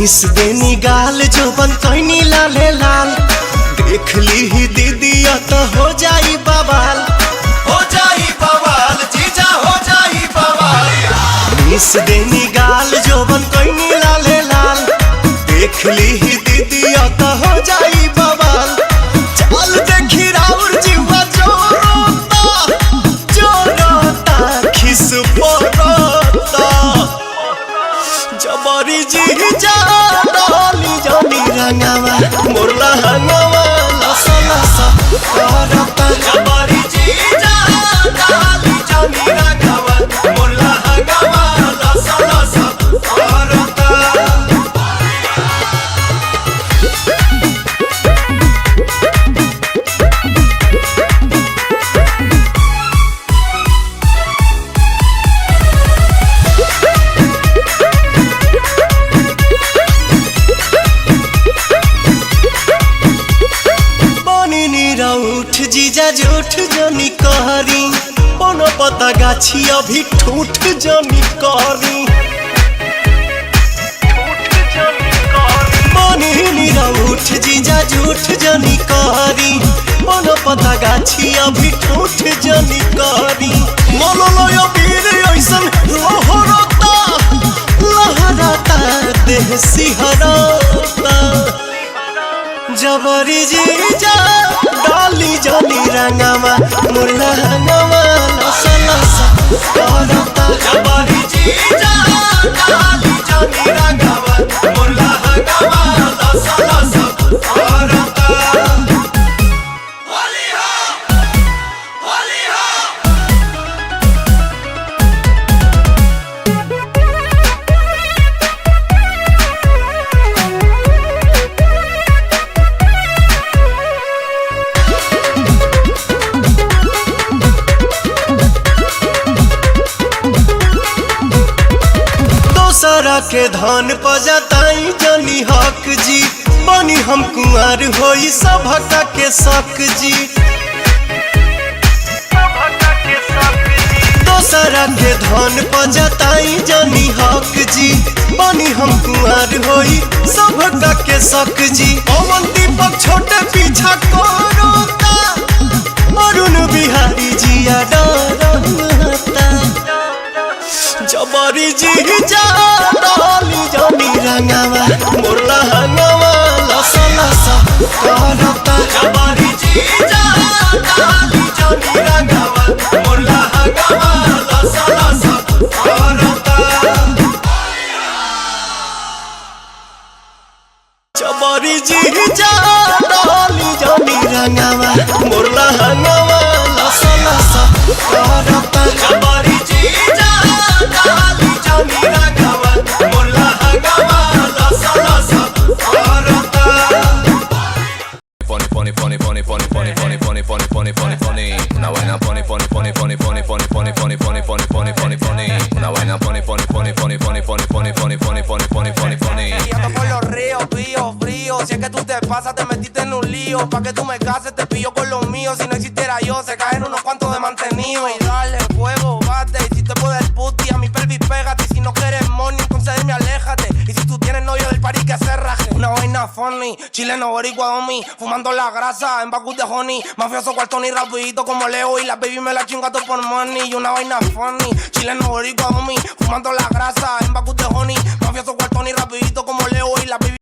Miss देनी गाल जो बन कहनी लाले लाल देख ली ही दीदिया तो हो जाई बवाल जीजा हो जाई बवाल। मिस देनी गाल जो बन कहनी लाले लाल देख ली ही दीदिया तो हो जाई बवाल। चल देखी राउर जीवा जोरोता खिस पोरोता जबरी जीजा डाली जानी रंगावा मोरला हंगावा लसा लसा करता जबरी जीजा डाली जानी रंगावा मोरला हंगावा लसा लसा करता। उठ जीजा जूठ जनी कहरी कोनो पता गाछी अभी ठूठ जनी कहरी उठ जीजा जूठ जनी कहरी कोनो पता गाछी अभी ठूठ जनी कहरी मोलो लोयो वीर ऐसन लहरता लहरता देह सिहरता जबरी जीजा डाली जानी रंगावा मुरला हंगावा लसा लसा करता जबरी जीजा डाली जानी रंगावा मुरला हंगावा लसा लसा करता। होली हो होली हो दोसरा के धन पजताई जनी हक जी बनी हम कुंवर होई सभका के शक जी। दोसरा के धन पजताई जनी हक जी बनी हम कुंवर होई सभका के शक जी। पवन दीपक छोटे पीछा करोता अरुण बिहारी जिया डरता जबरी जीजा डाली जानी रंगावा मोरला हंगावा लसा लसा करता जबरी जीजा डाली जानी रंगावा मोरला हंगावा लसा लसा करता जबरी जीजा डाली जानी रंगावा मोरला हंगावा लसा लसा करता जबरी जीजा डाली जानी रंगावा मोरला हंगावा लसा लसा करता। Pone una vaina una vaina por los ríos, frío. Si es que tú te pasas, te metiste en un lío. Pa' que tú me cases, te pillo con los míos. Si no existiera yo, se caen unos cuantos de mantenido. Y dale fuego, bate. Y si te puedes el puti, a mi pelvis pégate. Y si no quieres money, entonces de mí aléjate. Y si tú tienes novio del party, que se raje. Una vaina funny, chileno, boricua, homie. Fumando la grasa en bacus de honey. Mafioso, cuartón y rapidito como Leo. Y la baby me la chinga todo por money. Y una vaina funny, chileno, boricua, homie. Fumando la grasa en bacus de honey. Mafioso, cuartón y rapidito como Leo. Y la baby